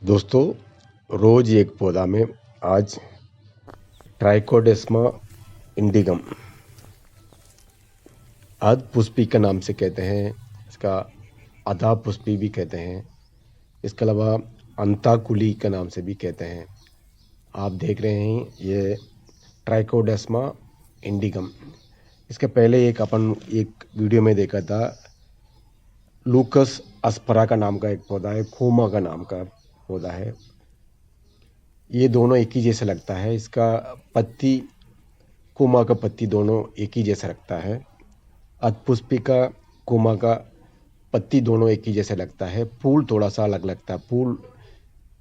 दोस्तों, रोज एक पौधा में आज ट्राइकोडेस्मा इंडिगम अधपुष्पी के नाम से कहते हैं। इसका आधा पुष्पी भी कहते हैं। इसके अलावा अंताकुली के नाम से भी कहते हैं। आप देख रहे हैं ये ट्राइकोडेस्मा इंडिगम। इसके पहले अपन एक वीडियो में देखा था, लूकस अस्परा का नाम का एक पौधा है, खूमा का नाम का पौधा है। ये दोनों एक ही जैसा लगता है। इसका पत्ती, कुमा का पत्ती दोनों एक ही जैसा लगता है। अधपुष्पिका, कुमा का पत्ती दोनों एक ही जैसा लगता है। फूल थोड़ा सा अलग लगता है।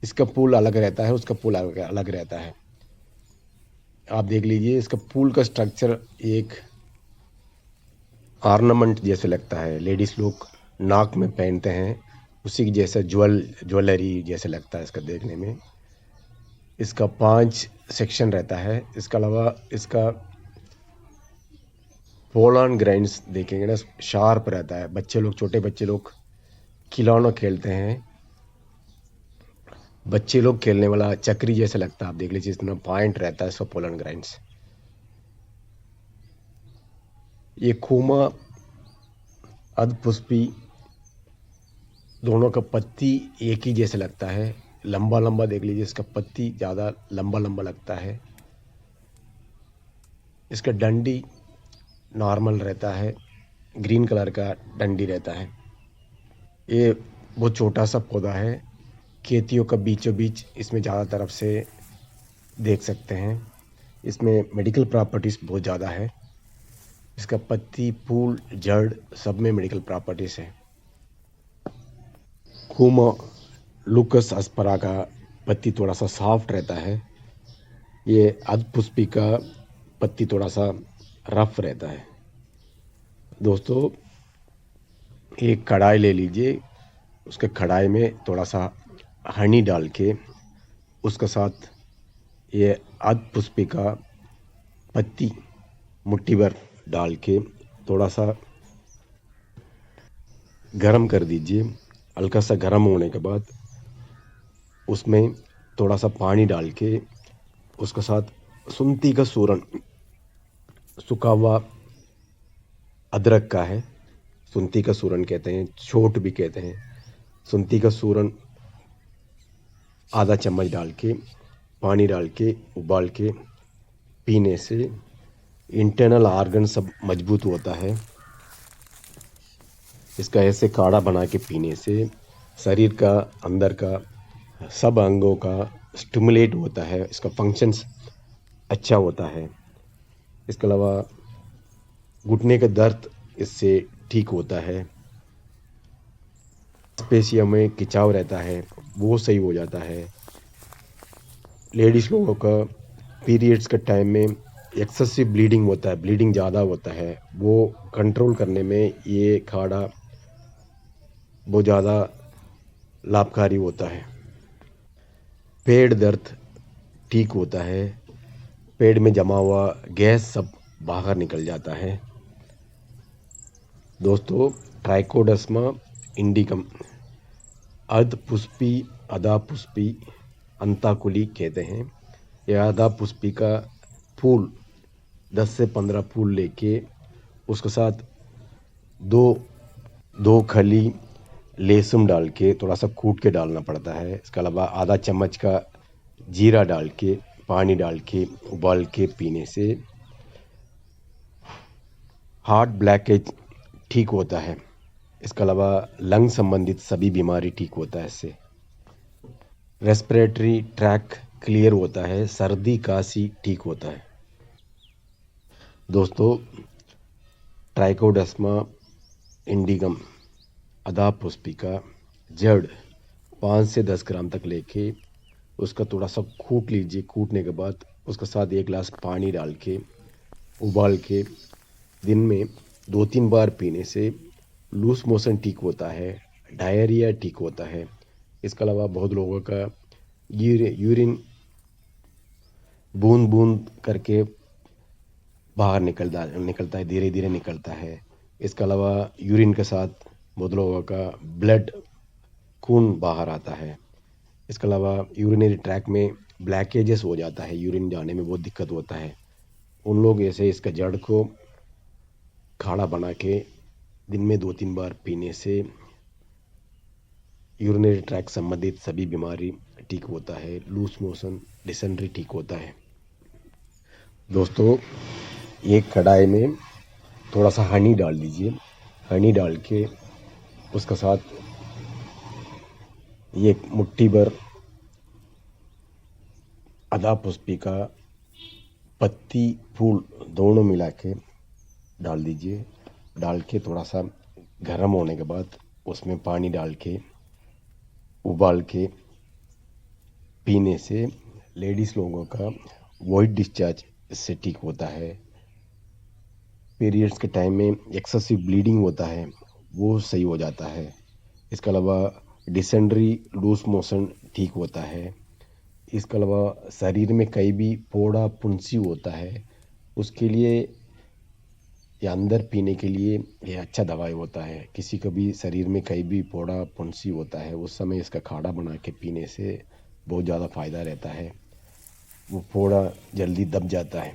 इसका फूल अलग रहता है, उसका फूल अलग अलग रहता है। आप देख लीजिए, इसका फूल का स्ट्रक्चर एक ऑर्नामेंट जैसे लगता है। लेडीज लोग नाक में पहनते हैं, उसी जैसा ज्वेलरी जैसे लगता है इसका देखने में। इसका 5 सेक्शन रहता है। इसके अलावा इसका पोलन ग्राइंड्स देखेंगे ना, शार्प रहता है। छोटे बच्चे लोग खिलौनों खेलते हैं, बच्चे लोग खेलने वाला चक्री जैसे लगता है। आप देख लीजिए, इसमें पॉइंट रहता है इसका पोलन ग्राइंड्स। ये खूमा, अधपुष्पी दोनों का पत्ती एक ही जैसे लगता है। लंबा लंबा देख लीजिए, इसका पत्ती ज़्यादा लंबा लंबा लगता है। इसका डंडी नॉर्मल रहता है, ग्रीन कलर का डंडी रहता है। ये बहुत छोटा सा पौधा है। खेतियों का बीचों बीच इसमें ज़्यादा तरफ से देख सकते हैं। इसमें मेडिकल प्रॉपर्टीज़ बहुत ज़्यादा है। इसका पत्ती, फूल, जड़ सब में मेडिकल प्रॉपर्टीज़ है। खूमा लूकस अस्परा का पत्ती थोड़ा सा सॉफ्ट रहता है। ये अधपुष्पी का पत्ती थोड़ा सा रफ रहता है। दोस्तों, एक कढ़ाई ले लीजिए, उसके कढ़ाई में थोड़ा सा हनी डाल के उसके साथ ये अधपुष्पी का पत्ती मुट्ठी भर डाल के थोड़ा सा गरम कर दीजिए। हल्का सा गरम होने के बाद उसमें थोड़ा सा पानी डाल के उसके साथ सुंठी का सूरन, सूखा हुआ अदरक का है, सुंठी का सूरन कहते हैं, छोट भी कहते हैं। सुंठी का सूरन आधा चम्मच डाल के, पानी डाल के उबाल के पीने से इंटरनल ऑर्गन सब मजबूत होता है। इसका ऐसे काढ़ा बना के पीने से शरीर का अंदर का सब अंगों का स्टिमुलेट होता है, इसका फंक्शंस अच्छा होता है। इसके अलावा घुटने का दर्द इससे ठीक होता है। स्पेशिया में खिंचाव रहता है, वो सही हो जाता है। लेडीज़ लोगों का पीरियड्स के टाइम में एक्सेसिव ब्लीडिंग होता है, ब्लीडिंग ज़्यादा होता है, वो कंट्रोल करने में ये काढ़ा बहुत ज़्यादा लाभकारी होता है। पेट दर्द ठीक होता है, पेट में जमा हुआ गैस सब बाहर निकल जाता है। दोस्तों, ट्राइकोडेस्मा इंडिकम अधपुष्पी, आधा पुष्पी, अंताकुली कहते हैं। यह आधा पुष्पी का फूल 10 से 15 फूल लेके उसके साथ दो दो खली लहसुन डाल के थोड़ा सा कूट के डालना पड़ता है। इसके अलावा आधा चम्मच का जीरा डाल के, पानी डाल के उबाल के पीने से हार्ट ब्लॉकेज ठीक होता है। इसके अलावा लंग संबंधित सभी बीमारी ठीक होता है इससे। रेस्पिरेटरी ट्रैक क्लियर होता है, सर्दी खांसी ठीक होता है। दोस्तों, ट्राइकोडेस्मा इंडिगम आधा पुष्पी का जड़ 5 से 10 ग्राम तक लेके उसका थोड़ा सा कूट लीजिए। कूटने के बाद उसके साथ 1 गिलास पानी डाल के उबाल के दिन में 2-3 बार पीने से लूज मोशन ठीक होता है, डायरिया ठीक होता है। इसके अलावा बहुत लोगों का यूरिन बूंद बूंद करके बाहर निकलता है, धीरे धीरे निकलता है। इसके अलावा यूरिन के साथ बहुत लोगों का ब्लड, खून बाहर आता है। इसके अलावा यूरिनरी ट्रैक में ब्लैकेजेस हो जाता है, यूरिन जाने में बहुत दिक्कत होता है। उन लोग ऐसे इसका जड़ को काढ़ा बना के दिन में 2-3 बार पीने से यूरिनरी ट्रैक संबंधित सभी बीमारी ठीक होता है। लूज मोशन, डिसेंट्री ठीक होता है। दोस्तों, एक कढ़ाई में थोड़ा सा हनी डाल दीजिए। हनी डाल के उसके साथ एक मुट्ठी भर आधा पुष्पी का पत्ती फूल दोनों मिला के डाल दीजिए। डाल के थोड़ा सा गर्म होने के बाद उसमें पानी डाल के उबाल के पीने से लेडीज़ लोगों का वाइट डिस्चार्ज इससे ठीक होता है। पीरियड्स के टाइम में एक्सेसिव ब्लीडिंग होता है, वो सही हो जाता है। इसके अलावा डिसेंट्री, लूज मोशन ठीक होता है। इसके अलावा शरीर में कहीं भी फोड़ा फुंसी होता है, उसके लिए या अंदर पीने के लिए ये अच्छा दवाई होता है। किसी को भी शरीर में कहीं भी फोड़ा फुंसी होता है, उस समय इसका काढ़ा बना के पीने से बहुत ज़्यादा फ़ायदा रहता है, वो फोड़ा जल्दी दब जाता है।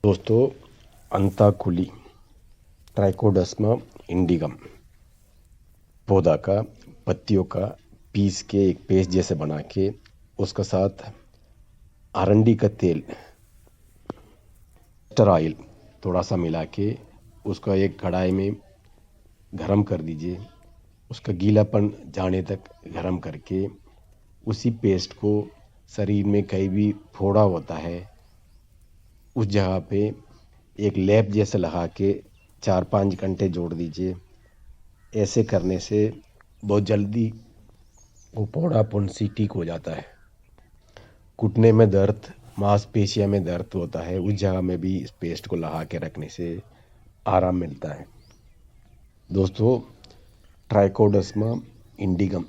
दोस्तों, अंताकुली ट्राइकोडर्मा इंडिगम पौधा का पत्तियों का पीस के एक पेस्ट जैसे बना के उसका साथ अरंडी का तेल, मस्टर्ड ऑयल थोड़ा सा मिला के उसका एक कढ़ाई में गरम कर दीजिए। उसका गीलापन जाने तक गरम करके उसी पेस्ट को शरीर में कहीं भी फोड़ा होता है उस जगह पे एक लेप जैसे लगा के 4-5 घंटे जोड़ दीजिए। ऐसे करने से बहुत जल्दी वो फोड़ा फुंसी ठीक हो जाता है। घुटने में दर्द, मांसपेशियों में दर्द होता है, उस जगह में भी इस पेस्ट को लगा के रखने से आराम मिलता है। दोस्तों, ट्राइकोडर्मा इंडिगम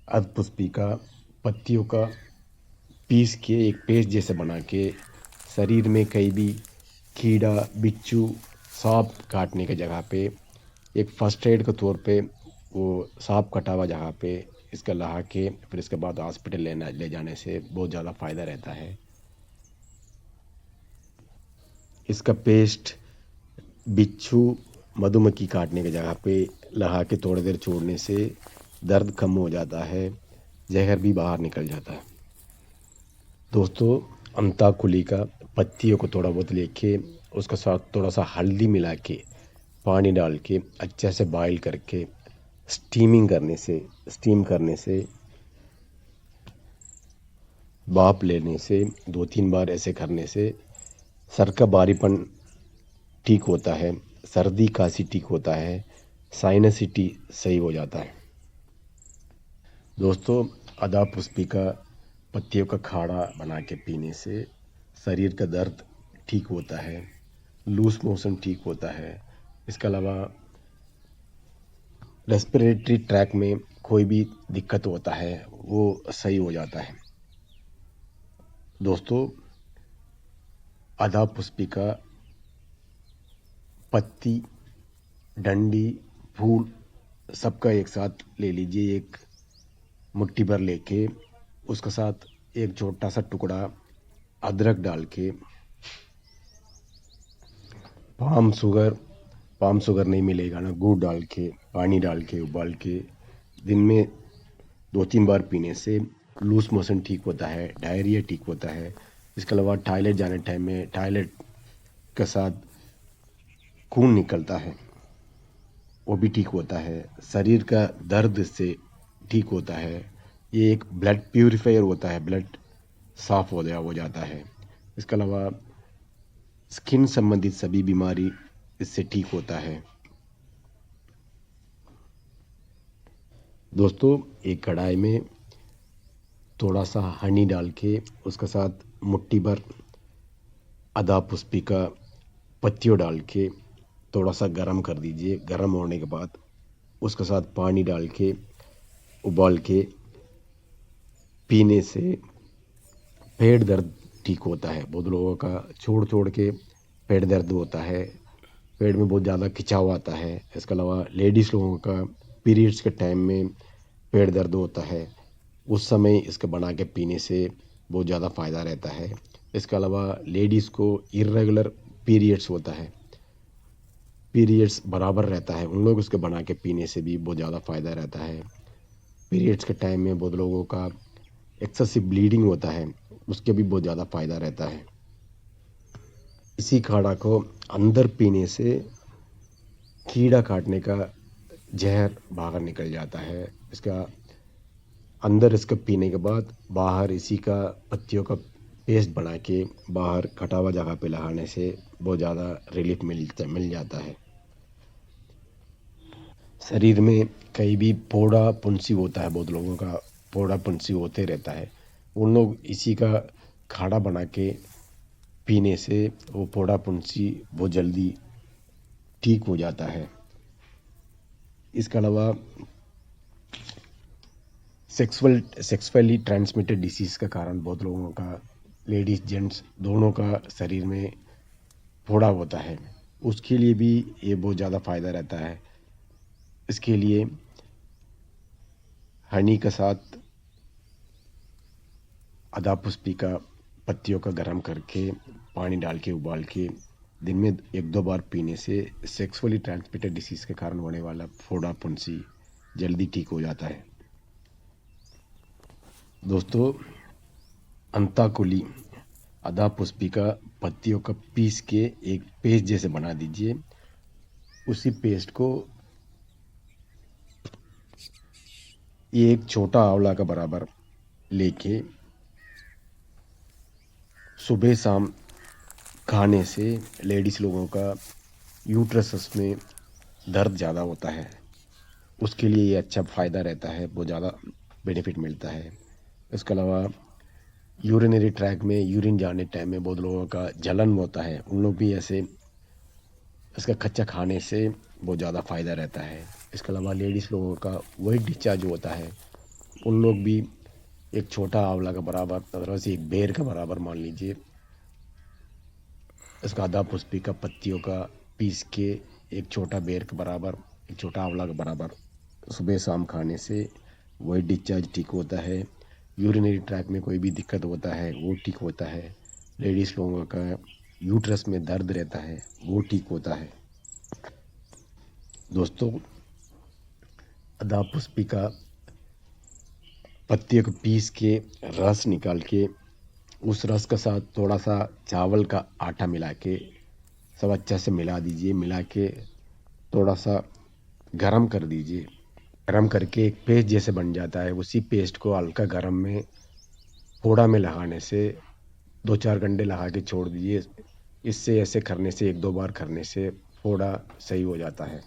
अधपुष्पी का पत्तियों का पीस के एक पेस्ट जैसे बना के शरीर में कहीं भी कीड़ा, बिच्छू, सांप काटने के जगह पे एक फर्स्ट एड के तौर पे वो सांप कटा हुआ जगह पे इसका लगा के फिर इसके बाद हॉस्पिटल ले जाने से बहुत ज़्यादा फ़ायदा रहता है। इसका पेस्ट बिच्छू, मधुमक्खी काटने की जगह पे लगा के थोड़ी देर छोड़ने से दर्द कम हो जाता है, जहर भी बाहर निकल जाता है। दोस्तों, अंताकुली का पत्तियों को थोड़ा बहुत लेके उसके साथ थोड़ा सा हल्दी मिला के पानी डाल के अच्छे से बॉईल करके स्टीम करने से भाप लेने से 2-3 बार ऐसे करने से सर का भारीपन ठीक होता है, सर्दी खांसी ठीक होता है, साइनसिटी सही हो जाता है। दोस्तों, आदा पुष्पी का पत्तियों का काढ़ा बना के पीने से शरीर का दर्द ठीक होता है, लूज मोशन ठीक होता है। इसके अलावा रेस्पिरेटरी ट्रैक में कोई भी दिक्कत होता है वो सही हो जाता है। दोस्तों, आदा पुष्पी का पत्ती, डंडी, फूल सबका एक साथ ले लीजिए। एक मुट्ठी भर लेके उसके साथ एक छोटा सा टुकड़ा अदरक डाल के पाम शुगर नहीं मिलेगा ना, गुड़ डाल के पानी डाल के उबाल के दिन में 2-3 बार पीने से लूज मोशन ठीक होता है, डायरिया ठीक होता है। इसके अलावा टॉयलेट जाने टाइम में टॉयलेट के साथ खून निकलता है, वो भी ठीक होता है। शरीर का दर्द से ठीक होता है। ये एक ब्लड प्यूरिफायर होता है, ब्लड साफ हो जाता है। इसके अलावा स्किन संबंधित सभी बीमारी इससे ठीक होता है। दोस्तों, एक कढ़ाई में थोड़ा सा हनी डाल के उसके साथ मुट्ठी भर आदा पुष्पी का पत्तियों डाल के थोड़ा सा गरम कर दीजिए। गरम होने के बाद उसके साथ पानी डाल के उबाल के पीने से पेट दर्द ठीक होता है। बहुत लोगों का छोड़ के पेट दर्द होता है, पेट में बहुत ज़्यादा खिंचाव आता है। इसके अलावा लेडीज़ लोगों का पीरियड्स के टाइम में पेट दर्द होता है, उस समय इसको बना के पीने से बहुत ज़्यादा फ़ायदा रहता है। इसके अलावा लेडीज़ को इर्रेगुलर पीरियड्स होता है, पीरियड्स बराबर रहता है, उन लोग उसको बना के पीने से भी बहुत ज़्यादा फ़ायदा रहता है। पीरियड्स के टाइम में बहुत लोगों का एक्सेसिव ब्लीडिंग होता है, उसके भी बहुत ज़्यादा फ़ायदा रहता है। इसी काढ़ा को अंदर पीने से कीड़ा काटने का जहर बाहर निकल जाता है। इसका अंदर इसका पीने के बाद बाहर इसी का पत्तियों का पेस्ट बना के बाहर कटा हुआ जगह पे लगाने से बहुत ज़्यादा रिलीफ मिल जाता है। शरीर में कहीं भी फोड़ा फुंसी होता है, बहुत लोगों का फोड़ा फुंसी होते रहता है, उन लोग इसी का काढ़ा बना के पीने से वो फोड़ा फुंसी बहुत जल्दी ठीक हो जाता है। इसके अलावा सेक्सुअली ट्रांसमिटेड डिसीज़ का कारण बहुत लोगों का, लेडीज़ जेंट्स दोनों का शरीर में फोड़ा होता है, उसके लिए भी ये बहुत ज़्यादा फ़ायदा रहता है। इसके लिए हनी के साथ आधा पुष्पी का पत्तियों का गर्म करके पानी डाल के उबाल के दिन में 1-2 बार पीने से सेक्सुअली ट्रांसमिटेड डिसीज़ के कारण होने वाला फोड़ा फुंसी जल्दी ठीक हो जाता है। दोस्तों, अंताकुली आधा पुष्पी का पत्तियों का पीस के एक पेस्ट जैसे बना दीजिए। उसी पेस्ट को एक छोटा आंवला का बराबर लेके सुबह शाम खाने से लेडीज़ लोगों का यूट्रस में दर्द ज़्यादा होता है, उसके लिए ये अच्छा फ़ायदा रहता है, बहुत ज़्यादा बेनिफिट मिलता है। इसके अलावा यूरिनरी ट्रैक में यूरिन जाने टाइम में बहुत लोगों का जलन होता है, उन लोग भी ऐसे इसका कच्चा खाने से बहुत ज़्यादा फ़ायदा रहता है। इसके अलावा लेडीज़ लोगों का वाइट डिस्चार्ज होता है, उन लोग भी एक छोटा आंवला का बराबर, अदरवाइज एक बेर का बराबर मान लीजिए, इसका आधा पुष्पी का पत्तियों का पीस के एक छोटा बेर के बराबर, एक छोटा आंवला के बराबर सुबह शाम खाने से वाइट डिस्चार्ज ठीक होता है। यूरिनरी ट्रैक में कोई भी दिक्कत होता है वो ठीक होता है। लेडीज़ लोगों का यूट्रस में दर्द रहता है वो ठीक होता है। दोस्तों, आधा पुष्पी का पत्तियों को पीस के रस निकाल के उस रस के साथ थोड़ा सा चावल का आटा मिला के सब अच्छा से मिला दीजिए। मिला के थोड़ा सा गरम कर दीजिए, गरम करके एक पेस्ट जैसे बन जाता है। उसी पेस्ट को हल्का गरम में फोड़ा में लगाने से 2-4 घंटे लगा के छोड़ दीजिए। इससे ऐसे करने से 1-2 बार करने से फोड़ा सही हो जाता है।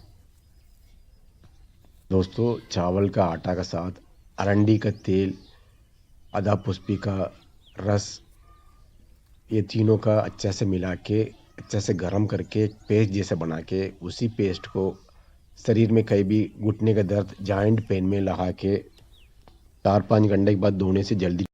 दोस्तों, चावल का आटा के साथ अरंडी का तेल, आधा पुष्पी का रस, ये तीनों का अच्छा से मिला के अच्छा से गरम करके एक पेस्ट जैसे बना के उसी पेस्ट को शरीर में कहीं भी घुटने का दर्द, जॉइंट पेन में लगा के 4-5 घंटे के बाद धोने से जल्दी